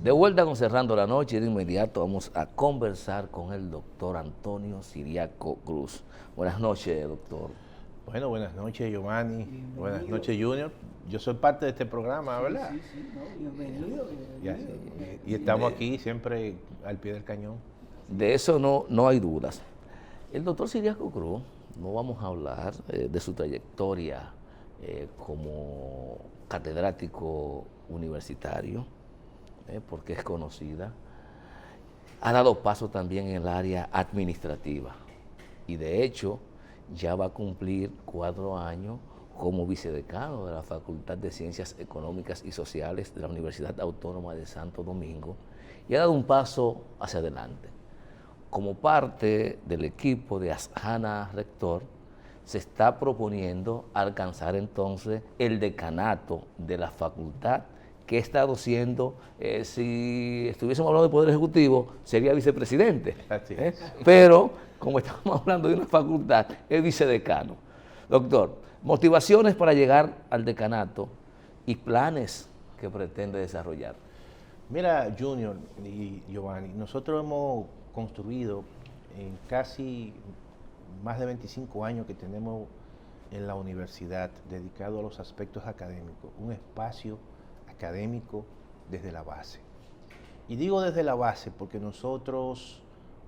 De vuelta con Cerrando la Noche y de inmediato vamos a conversar con el doctor Antonio Siriaco Cruz. Buenas noches, doctor. Bueno, buenas noches, Giovanni. Buenas Bienvenido. noches, Junior. Yo soy parte de este programa, ¿verdad? Sí, no, bienvenido, Y, bienvenido. y estamos aquí siempre al pie del cañón. De eso no hay dudas. El doctor Siriaco Cruz, no vamos a hablar de su trayectoria como catedrático universitario, porque es conocida. Ha dado paso también en el área administrativa y de hecho ya va a cumplir 4 años como vicedecano de la Facultad de Ciencias Económicas y Sociales de la Universidad Autónoma de Santo Domingo y ha dado un paso hacia adelante. Como parte del equipo de Asjana Rector, se está proponiendo alcanzar entonces el decanato de la facultad, que he estado siendo, si estuviésemos hablando de Poder Ejecutivo, sería vicepresidente. Así es. Pero, como estamos hablando de una facultad, es vicedecano. Doctor, motivaciones para llegar al decanato y planes que pretende desarrollar. Mira, Junior y Giovanni, nosotros hemos construido en casi más de 25 años que tenemos en la universidad dedicado a los aspectos académicos, un espacio académico desde la base. Y digo desde la base porque nosotros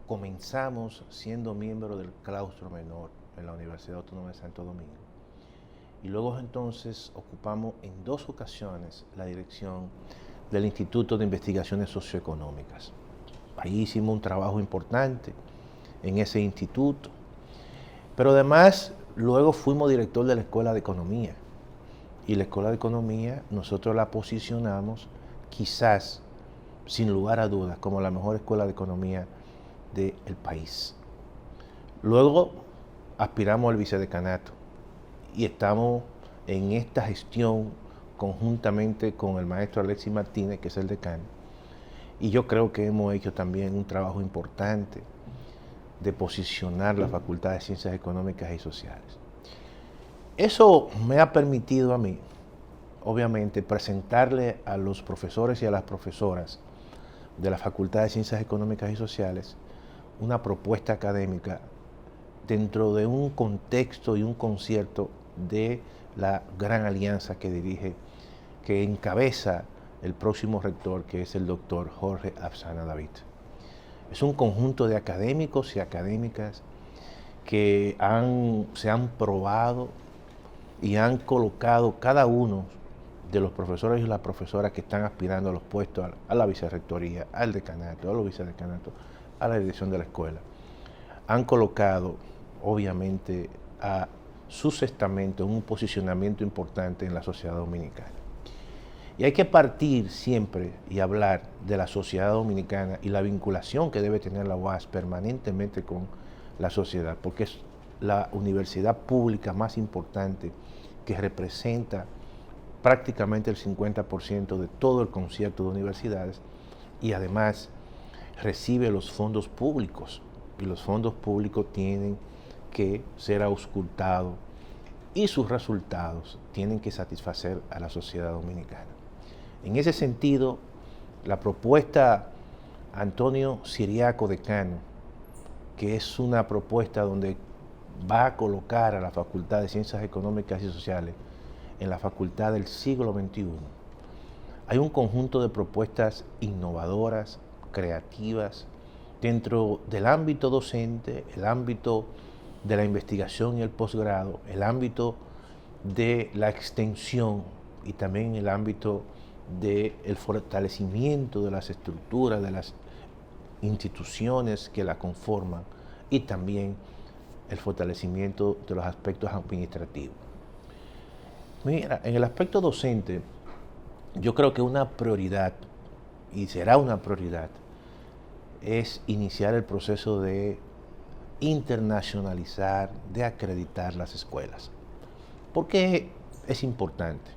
comenzamos siendo miembros del claustro menor en la Universidad Autónoma de Santo Domingo. Y luego entonces ocupamos en 2 ocasiones la dirección del Instituto de Investigaciones Socioeconómicas. Ahí hicimos un trabajo importante en ese instituto. Pero además, luego fuimos director de la Escuela de Economía. Y la Escuela de Economía nosotros la posicionamos quizás, sin lugar a dudas, como la mejor escuela de economía del país. Luego aspiramos al vicedecanato y estamos en esta gestión conjuntamente con el maestro Alexis Martínez, que es el decano. Y yo creo que hemos hecho también un trabajo importante de posicionar la Facultad de Ciencias Económicas y Sociales. Eso me ha permitido a mí, obviamente, presentarle a los profesores y a las profesoras de la Facultad de Ciencias Económicas y Sociales una propuesta académica dentro de un contexto y un concierto de la gran alianza que dirige, que encabeza el próximo rector, que es el doctor Jorge Afsana David. Es un conjunto de académicos y académicas que se han probado y han colocado cada uno de los profesores y las profesoras que están aspirando a los puestos, a la vicerrectoría, al decanato, a los vicedecanatos, a la dirección de la escuela. Han colocado, obviamente, a sus estamentos en un posicionamiento importante en la sociedad dominicana. Y hay que partir siempre y hablar de la sociedad dominicana y la vinculación que debe tener la UAS permanentemente con la sociedad, porque es la universidad pública más importante que representa prácticamente el 50% de todo el concierto de universidades y además recibe los fondos públicos y los fondos públicos tienen que ser auscultados y sus resultados tienen que satisfacer a la sociedad dominicana. En ese sentido, la propuesta Antonio Siriaco decano, que es una propuesta donde va a colocar a la Facultad de Ciencias Económicas y Sociales en la facultad del siglo XXI. Hay un conjunto de propuestas innovadoras, creativas, dentro del ámbito docente, el ámbito de la investigación y el posgrado, el ámbito de la extensión y también el ámbito del fortalecimiento de las estructuras, de las instituciones que la conforman y también el fortalecimiento de los aspectos administrativos. Mira, en el aspecto docente, yo creo que una prioridad, y será una prioridad, es iniciar el proceso de internacionalizar, de acreditar las escuelas. ¿Por qué es importante?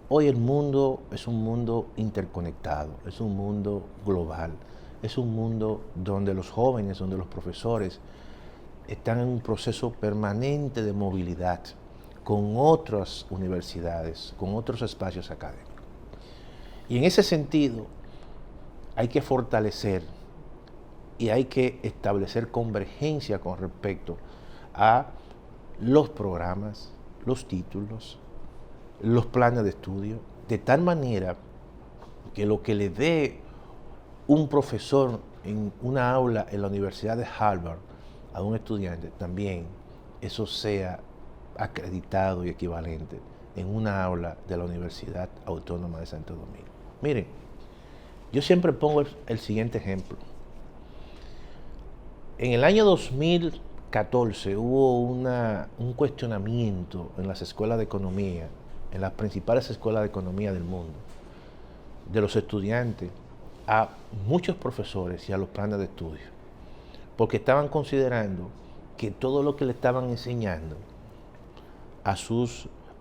Hoy el mundo es un mundo interconectado, es un mundo global, es un mundo donde los jóvenes, donde los profesores están en un proceso permanente de movilidad con otras universidades, con otros espacios académicos. Y en ese sentido, hay que fortalecer y hay que establecer convergencia con respecto a los programas, los títulos, los planes de estudio, de tal manera que lo que le dé un profesor en una aula en la Universidad de Harvard a un estudiante, también eso sea acreditado y equivalente en una aula de la Universidad Autónoma de Santo Domingo. Miren, yo siempre pongo el siguiente ejemplo. En el año 2014 hubo un cuestionamiento en las escuelas de economía, en las principales escuelas de economía del mundo, de los estudiantes a muchos profesores y a los planes de estudio, porque estaban considerando que todo lo que le estaban enseñando a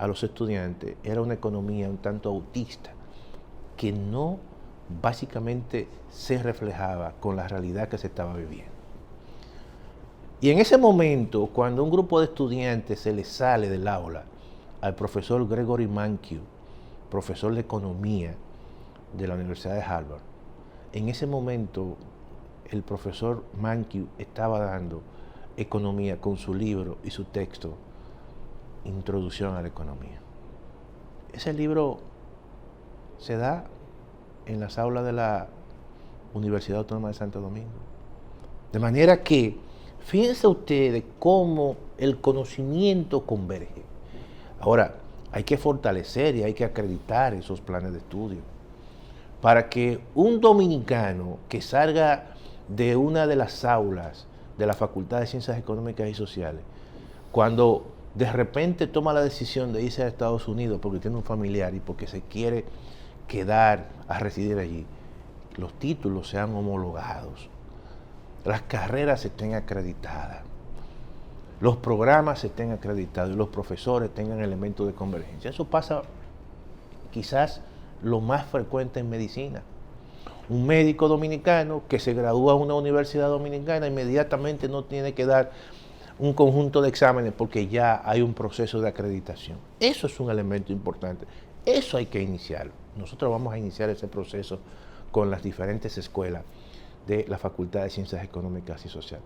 los estudiantes era una economía un tanto autista, que no básicamente se reflejaba con la realidad que se estaba viviendo. Y en ese momento, cuando un grupo de estudiantes se les sale del aula al profesor Gregory Mankiw, profesor de economía de la Universidad de Harvard, en ese momento el profesor Mankiw estaba dando economía con su libro y su texto, Introducción a la Economía. Ese libro se da en las aulas de la Universidad Autónoma de Santo Domingo. De manera que, fíjense ustedes cómo el conocimiento converge. Ahora, hay que fortalecer y hay que acreditar esos planes de estudio para que un dominicano que salga de una de las aulas de la Facultad de Ciencias Económicas y Sociales, cuando de repente toma la decisión de irse a Estados Unidos porque tiene un familiar y porque se quiere quedar a residir allí, los títulos sean homologados, las carreras estén acreditadas, los programas estén acreditados y los profesores tengan elementos de convergencia. Eso pasa quizás lo más frecuente en medicina. Un médico dominicano que se gradúa en una universidad dominicana inmediatamente no tiene que dar un conjunto de exámenes porque ya hay un proceso de acreditación. Eso es un elemento importante. Eso hay que iniciarlo. Nosotros vamos a iniciar ese proceso con las diferentes escuelas de la Facultad de Ciencias Económicas y Sociales.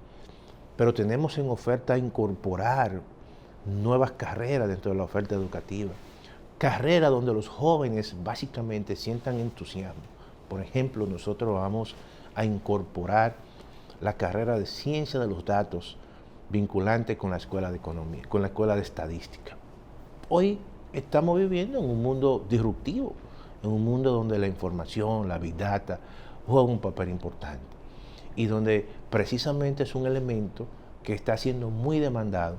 Pero tenemos en oferta incorporar nuevas carreras dentro de la oferta educativa. Carreras donde los jóvenes básicamente sientan entusiasmo. Por ejemplo, nosotros vamos a incorporar la carrera de Ciencia de los Datos vinculante con la Escuela de Economía, con la Escuela de Estadística. Hoy estamos viviendo en un mundo disruptivo, en un mundo donde la información, la Big Data, juega un papel importante y donde precisamente es un elemento que está siendo muy demandado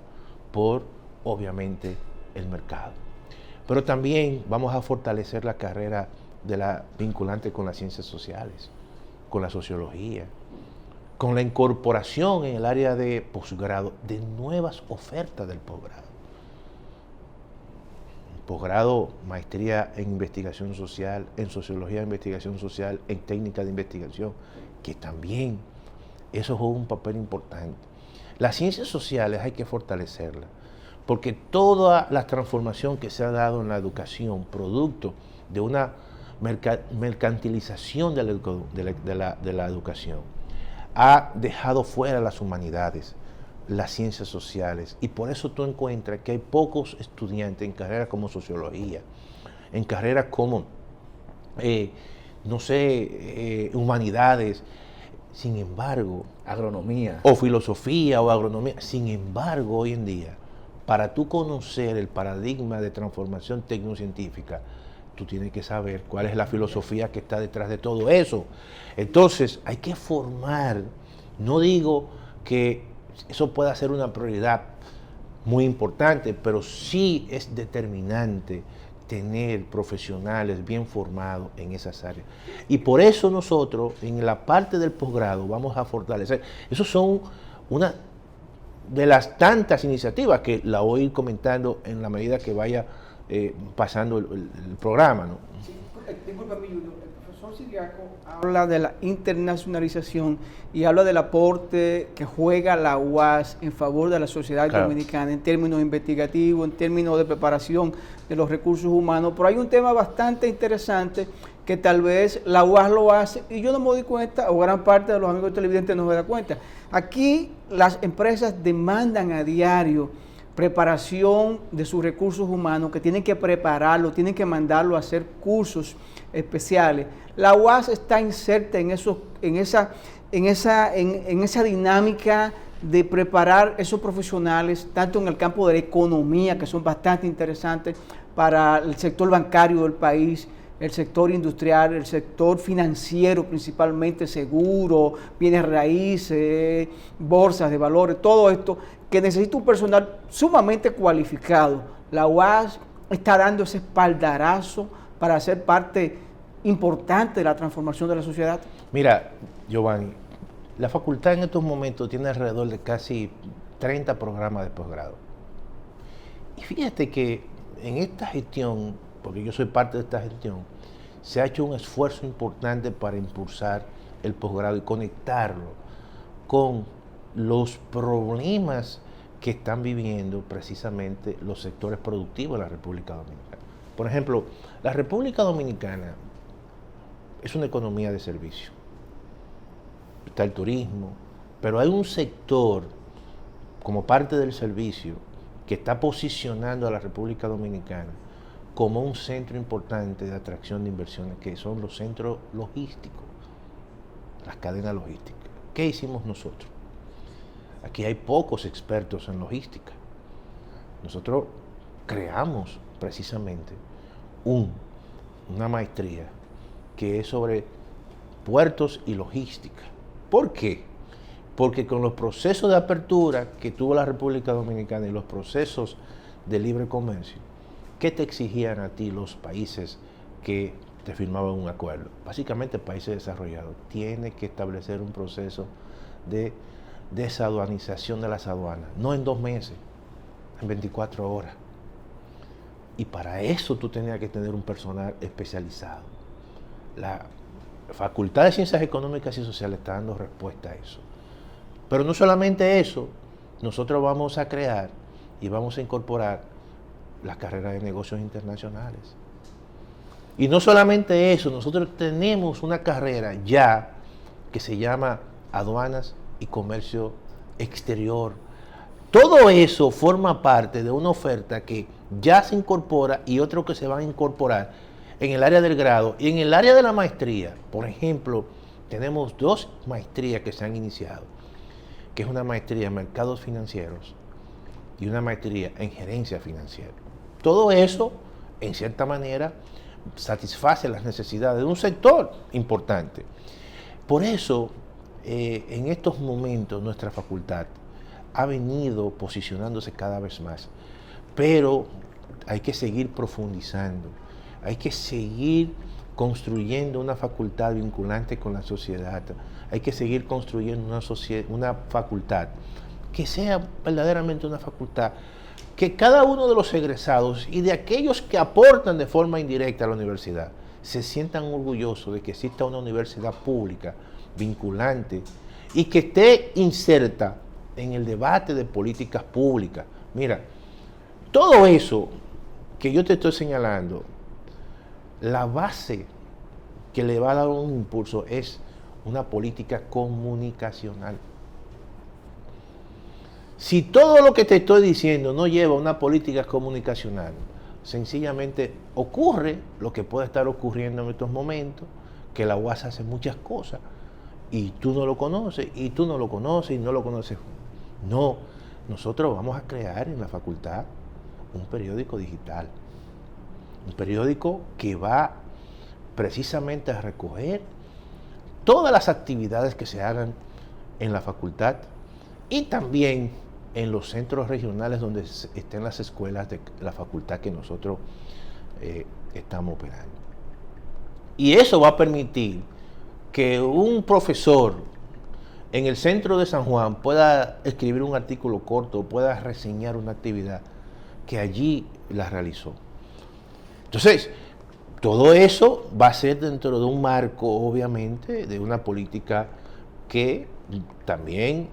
por, obviamente, el mercado. Pero también vamos a fortalecer la carrera de la vinculante con las ciencias sociales, con la sociología, con la incorporación en el área de posgrado de nuevas ofertas del posgrado. Posgrado, maestría en investigación social, en sociología de investigación social, en técnica de investigación, que también eso juega un papel importante. Las ciencias sociales hay que fortalecerlas, porque toda la transformación que se ha dado en la educación, producto de una mercantilización de la educación, ha dejado fuera las humanidades, las ciencias sociales, y por eso tú encuentras que hay pocos estudiantes en carreras como sociología, en carreras como, humanidades, sin embargo, agronomía, o filosofía o agronomía, sin embargo, hoy en día, para tú conocer el paradigma de transformación tecnocientífica, tú tienes que saber cuál es la filosofía que está detrás de todo eso. Entonces, hay que formar, no digo que eso pueda ser una prioridad muy importante, pero sí es determinante tener profesionales bien formados en esas áreas. Y por eso nosotros, en la parte del posgrado, vamos a fortalecer. Esos son una de las tantas iniciativas que la voy a ir comentando en la medida que vaya pasando el programa, ¿no? Sí, disculpa, Junior, el profesor profesor Ciriaco habla de la internacionalización y habla del aporte que juega la UAS en favor de la sociedad dominicana en términos investigativos, en términos de preparación de los recursos humanos, pero hay un tema bastante interesante que tal vez la UAS lo hace y yo no me doy cuenta, o gran parte de los amigos televidentes no se da cuenta. Aquí las empresas demandan a diario preparación de sus recursos humanos, que tienen que prepararlo, tienen que mandarlo a hacer cursos especiales. La UAS está inserta en esa dinámica de preparar esos profesionales, tanto en el campo de la economía, que son bastante interesantes para el sector bancario del país, el sector industrial, el sector financiero, principalmente seguro, bienes raíces, bolsas de valores, todo esto que necesita un personal sumamente cualificado. La UAS está dando ese espaldarazo para ser parte importante de la transformación de la sociedad. Mira, Giovanni, la facultad en estos momentos tiene alrededor de casi 30 programas de posgrado. Y fíjate que en esta gestión, porque yo soy parte de esta gestión, se ha hecho un esfuerzo importante para impulsar el posgrado y conectarlo con los problemas que están viviendo precisamente los sectores productivos de la República Dominicana. Por ejemplo, la República Dominicana es una economía de servicio. Está el turismo, pero hay un sector como parte del servicio que está posicionando a la República Dominicana como un centro importante de atracción de inversiones, que son los centros logísticos, las cadenas logísticas. ¿Qué hicimos nosotros? Aquí hay pocos expertos en logística. Nosotros creamos precisamente una maestría que es sobre puertos y logística. ¿Por qué? Porque con los procesos de apertura que tuvo la República Dominicana y los procesos de libre comercio, ¿qué te exigían a ti los países que te firmaban un acuerdo? Básicamente países desarrollados. Tiene que establecer un proceso de desaduanización de las aduanas, no en 2 meses, en 24 horas. Y para eso tú tenías que tener un personal especializado. La Facultad de Ciencias Económicas y Sociales está dando respuesta a eso. Pero no solamente eso, nosotros vamos a crear y vamos a incorporar las carreras de negocios internacionales. Y no solamente eso, nosotros tenemos una carrera ya que se llama Aduanas y Comercio Exterior. Todo eso forma parte de una oferta que ya se incorpora y otro que se va a incorporar en el área del grado y en el área de la maestría. Por ejemplo, tenemos 2 maestrías que se han iniciado, que es una maestría en mercados financieros y una maestría en gerencia financiera. Todo eso, en cierta manera, satisface las necesidades de un sector importante. Por eso, en estos momentos, nuestra facultad ha venido posicionándose cada vez más, pero hay que seguir profundizando, hay que seguir construyendo una facultad vinculante con la sociedad, hay que seguir construyendo una facultad que sea verdaderamente una facultad que cada uno de los egresados y de aquellos que aportan de forma indirecta a la universidad se sientan orgullosos de que exista una universidad pública, vinculante, y que esté inserta en el debate de políticas públicas. Mira, todo eso que yo te estoy señalando, la base que le va a dar un impulso es una política comunicacional. Si todo lo que te estoy diciendo no lleva una política comunicacional, sencillamente ocurre lo que puede estar ocurriendo en estos momentos, que la UAS hace muchas cosas y tú no lo conoces, y tú no lo conoces, y no lo conoces. No, nosotros vamos a crear en la facultad un periódico digital, un periódico que va precisamente a recoger todas las actividades que se hagan en la facultad y también en los centros regionales donde estén las escuelas de la facultad que nosotros estamos operando. Y eso va a permitir que un profesor en el centro de San Juan pueda escribir un artículo corto, pueda reseñar una actividad que allí la realizó. Entonces, todo eso va a ser dentro de un marco, obviamente, de una política que también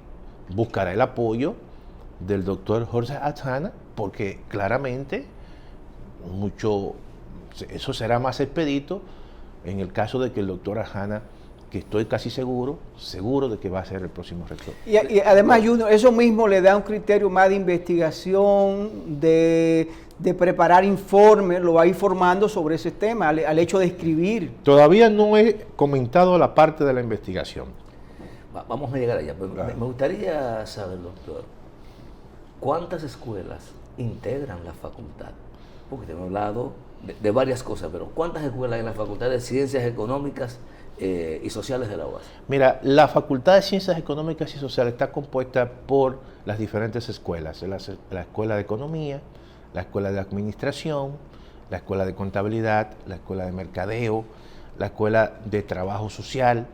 buscará el apoyo del doctor Jorge Azana, porque claramente eso será más expedito en el caso de que el doctor Azana, que estoy casi seguro de que va a ser el próximo rector. Y además, Junior, eso mismo le da un criterio más de investigación, de preparar informes, lo va a ir formando sobre ese tema, al hecho de escribir. Todavía no he comentado la parte de la investigación. Vamos a llegar allá, pero Claro. me gustaría saber, doctor, ¿cuántas escuelas integran la facultad? Porque te hemos hablado de varias cosas, pero ¿cuántas escuelas hay en la Facultad de Ciencias Económicas y Sociales de la UAS? Mira, la Facultad de Ciencias Económicas y Sociales está compuesta por las diferentes escuelas. La Escuela de Economía, la Escuela de Administración, la Escuela de Contabilidad, la Escuela de Mercadeo, la Escuela de Trabajo Social,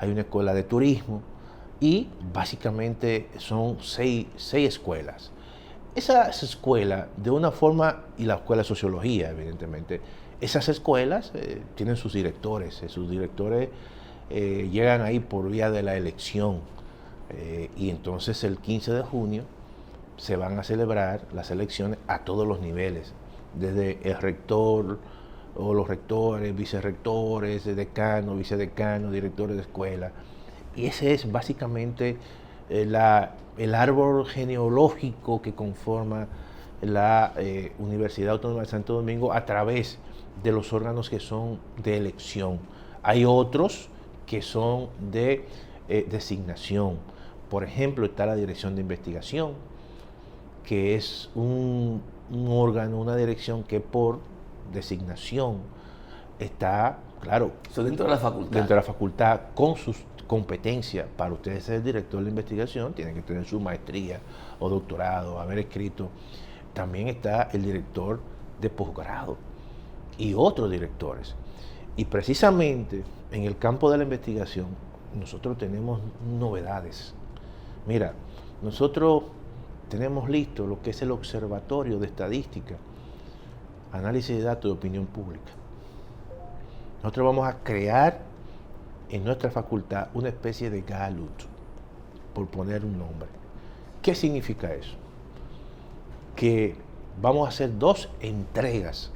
hay una Escuela de Turismo y básicamente son seis escuelas. Esas escuelas, de una forma, y la Escuela de Sociología, evidentemente, esas escuelas tienen sus directores. Sus directores llegan ahí por vía de la elección. Y entonces el 15 de junio se van a celebrar las elecciones a todos los niveles, desde el rector o los rectores, vicerrectores, decano, vicedecano, directores de escuela. Y ese es básicamente el árbol genealógico que conforma la Universidad Autónoma de Santo Domingo a través de los órganos que son de elección. Hay otros que son de designación. Por ejemplo, está la Dirección de Investigación, que es un órgano, una dirección que por designación está, claro, Eso dentro de la facultad. dentro de la facultad con sus competencias. Para ustedes ser director de investigación, tienen que tener su maestría o doctorado, haber escrito. También está el director de posgrado y otros directores. Y precisamente en el campo de la investigación, nosotros tenemos novedades. Mira, nosotros tenemos listo lo que es el Observatorio de Estadística, Análisis de Datos de Opinión Pública. Nosotros vamos a crear en nuestra facultad una especie de Gallup, por poner un nombre. ¿Qué significa eso? Que vamos a hacer 2 entregas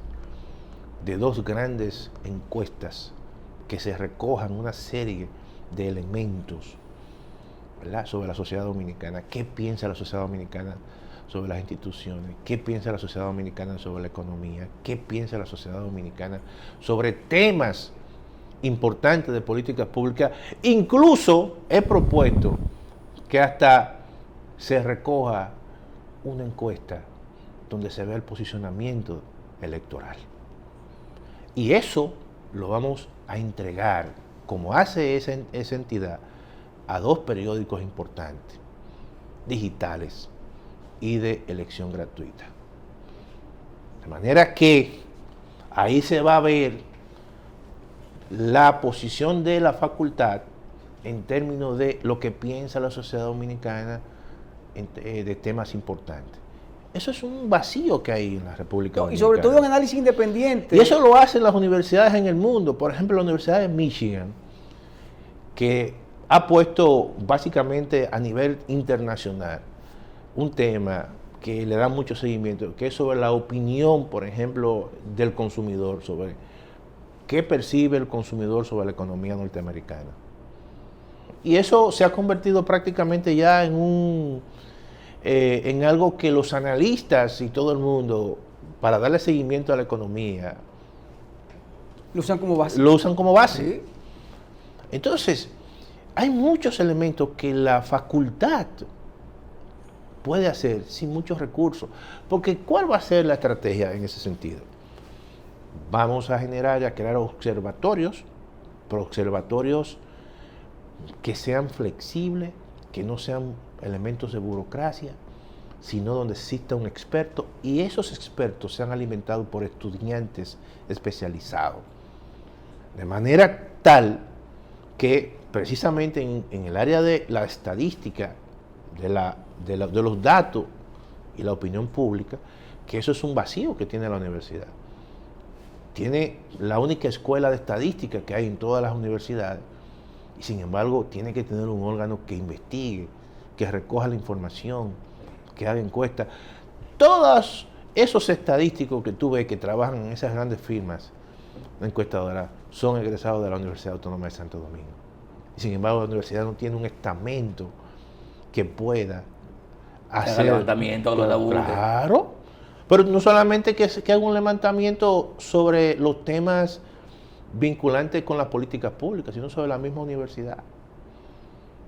de 2 grandes encuestas que se recojan una serie de elementos, ¿verdad?, sobre la sociedad dominicana. ¿Qué piensa la sociedad dominicana sobre las instituciones? ¿Qué piensa la sociedad dominicana sobre la economía? ¿Qué piensa la sociedad dominicana sobre temas importantes de políticas públicas? Incluso he propuesto que hasta se recoja una encuesta donde se vea el posicionamiento electoral. Y eso lo vamos a entregar, como hace esa entidad, a 2 periódicos importantes, digitales y de elección gratuita. De manera que ahí se va a ver la posición de la facultad en términos de lo que piensa la sociedad dominicana de temas importantes. Eso es un vacío que hay en la República Dominicana. Y sobre todo en análisis independiente. Y eso lo hacen las universidades en el mundo. Por ejemplo, la Universidad de Michigan, que ha puesto básicamente a nivel internacional un tema que le da mucho seguimiento, que es sobre la opinión, por ejemplo, del consumidor, sobre qué percibe el consumidor sobre la economía norteamericana. Y eso se ha convertido prácticamente ya en algo que los analistas y todo el mundo, para darle seguimiento a la economía, Lo usan como base. lo usan como base. Sí. Entonces, hay muchos elementos que la facultad puede hacer sin muchos recursos. Porque ¿cuál va a ser la estrategia en ese sentido? Vamos a generar y a crear observatorios, pero observatorios que sean flexibles, que no sean elementos de burocracia, sino donde exista un experto y esos expertos sean alimentados por estudiantes especializados. De manera tal que precisamente en el área de la estadística, de los datos y la opinión pública, que eso es un vacío que tiene la universidad. tiene la única escuela de estadística que hay en todas las universidades, y sin embargo tiene que tener un órgano que investigue, que recoja la información, que haga encuestas. Todos esos estadísticos que tú ves que trabajan en esas grandes firmas encuestadoras son egresados de la Universidad Autónoma de Santo Domingo. Y sin embargo la universidad no tiene un estamento que pueda hacer levantamiento, los labores. Claro, pero no solamente que haga un levantamiento sobre los temas vinculantes con las políticas públicas, sino sobre la misma universidad.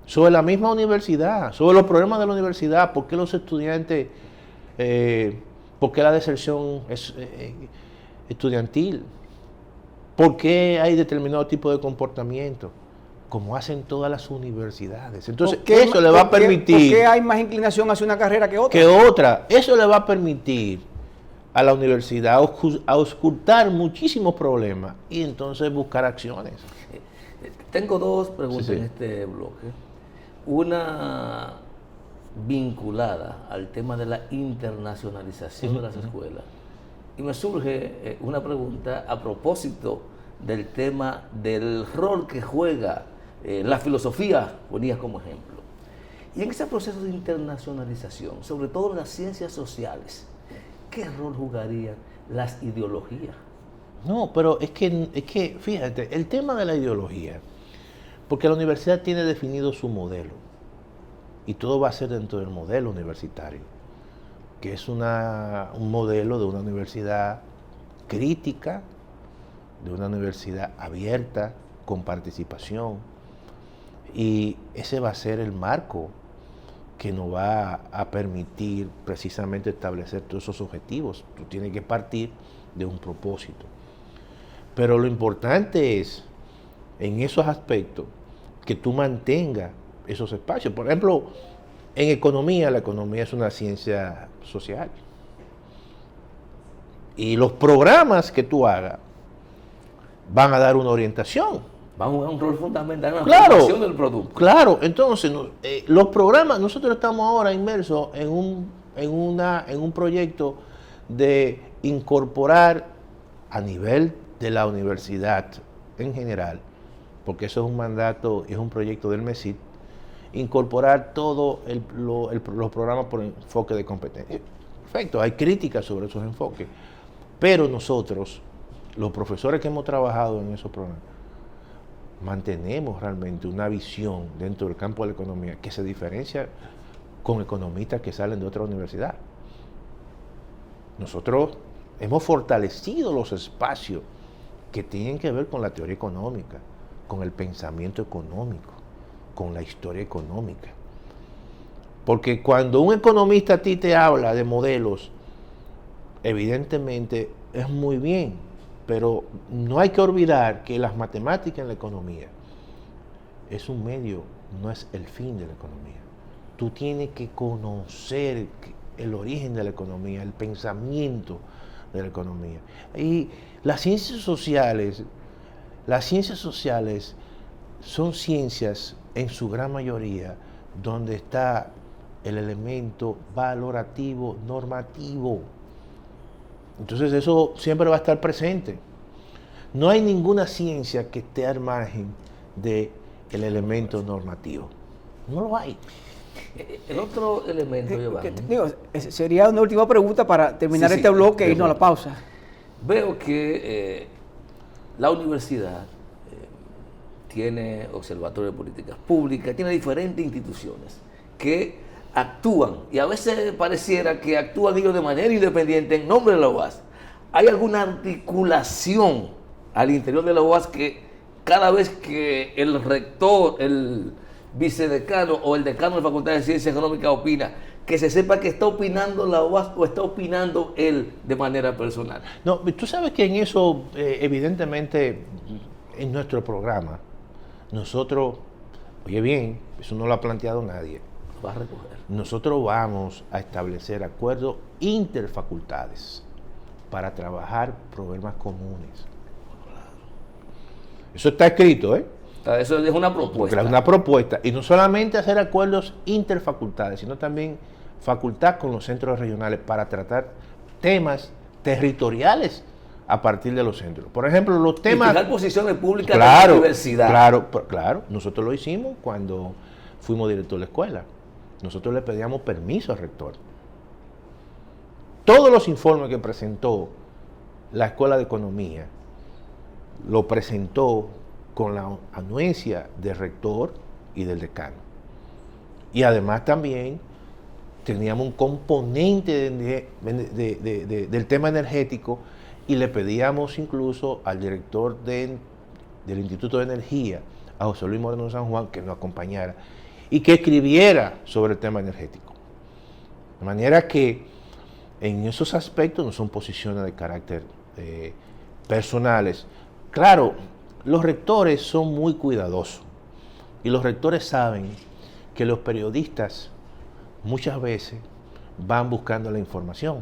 Sobre la misma universidad, sobre los problemas de la universidad, por qué los estudiantes, por qué la deserción es estudiantil, por qué hay determinado tipo de comportamiento, como hacen todas las universidades. Entonces, eso le va a permitir... ¿Por qué hay más inclinación hacia una carrera que otra? Eso le va a permitir a la universidad auscultar muchísimos problemas y entonces buscar acciones. Tengo dos preguntas en este bloque. Una vinculada al tema de la internacionalización de las escuelas. Y me surge una pregunta a propósito del tema del rol que juega la filosofía, ponía como ejemplo. Y en ese proceso de internacionalización, sobre todo en las ciencias sociales, ¿qué rol jugarían las ideologías? No, pero es que, fíjate, el tema de la ideología, porque la universidad tiene definido su modelo, y todo va a ser dentro del modelo universitario, que es un modelo de una universidad crítica, de una universidad abierta, con participación, y ese va a ser el marco que nos va a permitir precisamente establecer todos esos objetivos. Tú tienes que partir de un propósito. Pero lo importante es, en esos aspectos, que tú mantengas esos espacios. Por ejemplo, en economía, la economía es una ciencia social. Y los programas que tú hagas van a dar una orientación. Van a jugar un rol fundamental en la formación del producto. Claro, entonces los programas, nosotros estamos ahora inmersos en un proyecto de incorporar a nivel de la universidad en general, porque eso es un mandato, es un proyecto del MESID, incorporar todos los programas por enfoque de competencia. Perfecto, hay críticas sobre esos enfoques, pero nosotros, los profesores que hemos trabajado en esos programas, mantenemos realmente una visión dentro del campo de la economía que se diferencia con economistas que salen de otra universidad. Nosotros hemos fortalecido los espacios que tienen que ver con la teoría económica, con el pensamiento económico, con la historia económica. Porque cuando un economista a ti te habla de modelos, evidentemente es muy bien, pero no hay que olvidar que las matemáticas en la economía es un medio, no es el fin de la economía. Tú tienes que conocer el origen de la economía, el pensamiento de la economía. Y las ciencias sociales son ciencias en su gran mayoría donde está el elemento valorativo, normativo. Entonces eso siempre va a estar presente. No hay ninguna ciencia que esté al margen del elemento normativo. No lo hay. El otro elemento, Giovanni. Sería una última pregunta para terminar este bloque e irnos a la pausa. Veo que la universidad tiene observatorio de políticas públicas, tiene diferentes instituciones que actúan, y a veces pareciera que actúan ellos de manera independiente en nombre de la UAS. ¿Hay alguna articulación al interior de la UAS que cada vez que el rector, el vicedecano o el decano de la Facultad de Ciencias Económicas opina, que se sepa que está opinando la UAS o está opinando él de manera personal? No, tú sabes que en eso, evidentemente, en nuestro programa, nosotros, oye bien, eso no lo ha planteado nadie, va a recoger. Nosotros vamos a establecer acuerdos interfacultades para trabajar problemas comunes. Eso está escrito, ¿eh? Eso es una propuesta. Es una propuesta. Y no solamente hacer acuerdos interfacultades, sino también facultad con los centros regionales para tratar temas territoriales a partir de los centros. Por ejemplo, los temas... Y fijar posiciones públicas claro, de la universidad. Claro, nosotros lo hicimos cuando fuimos director de la escuela. Nosotros le pedíamos permiso al rector. Todos los informes que presentó la Escuela de Economía, lo presentó con la anuencia del rector y del decano. Y además también teníamos un componente del tema energético y le pedíamos incluso al director del Instituto de Energía, a José Luis Moreno San Juan, que nos acompañara y que escribiera sobre el tema energético. De manera que en esos aspectos no son posiciones de carácter personales. Claro, los rectores son muy cuidadosos y los rectores saben que los periodistas muchas veces van buscando la información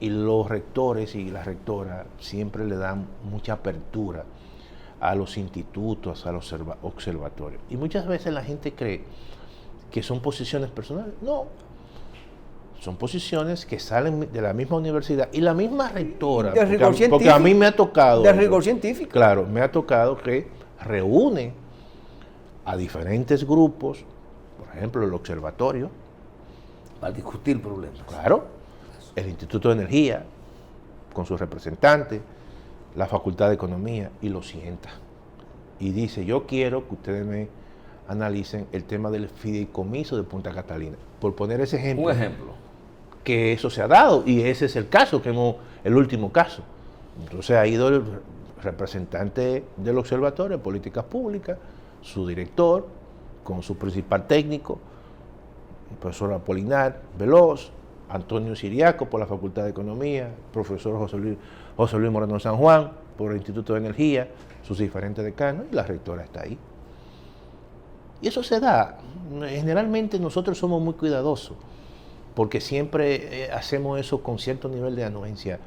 y los rectores y la rectora siempre le dan mucha apertura a los institutos, a los observatorios. Y muchas veces la gente cree que son posiciones personales. No, son posiciones que salen de la misma universidad y la misma rectora, porque a mí me ha tocado... De rigor científico. Claro, me ha tocado que reúne a diferentes grupos, por ejemplo, el observatorio. Para discutir problemas. Claro, el Instituto de Energía, con sus representantes, la Facultad de Economía, y lo sienta. Y dice, yo quiero que ustedes me analicen el tema del fideicomiso de Punta Catalina. Por poner ese ejemplo. Un ejemplo. Que eso se ha dado, y ese es el caso, el último caso. Entonces ha ido el representante del Observatorio de Políticas Públicas, su director, con su principal técnico, el profesor Apolinar Veloz, Antonio Siriaco por la Facultad de Economía, profesor José Luis Moreno San Juan por el Instituto de Energía, sus diferentes decanos, y la rectora está ahí. Y eso se da. Generalmente nosotros somos muy cuidadosos, porque siempre hacemos eso con cierto nivel de anuencia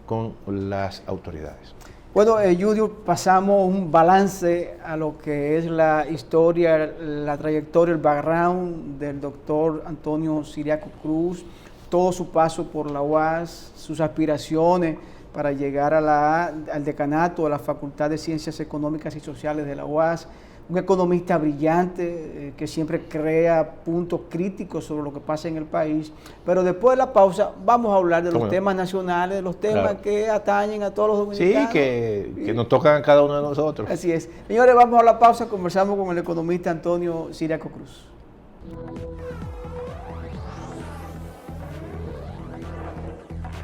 con las autoridades. Bueno, Junior, pasamos un balance a lo que es la historia, la trayectoria, el background del doctor Antonio Siriaco Cruz, todo su paso por la UAS, sus aspiraciones para llegar al decanato de la Facultad de Ciencias Económicas y Sociales de la UAS, un economista brillante que siempre crea puntos críticos sobre lo que pasa en el país. Pero después de la pausa vamos a hablar de los temas nacionales, de los temas que atañen a todos los dominicanos. Sí, que nos tocan a cada uno de nosotros. Así es. Señores, vamos a la pausa, conversamos con el economista Antonio Siriaco Cruz.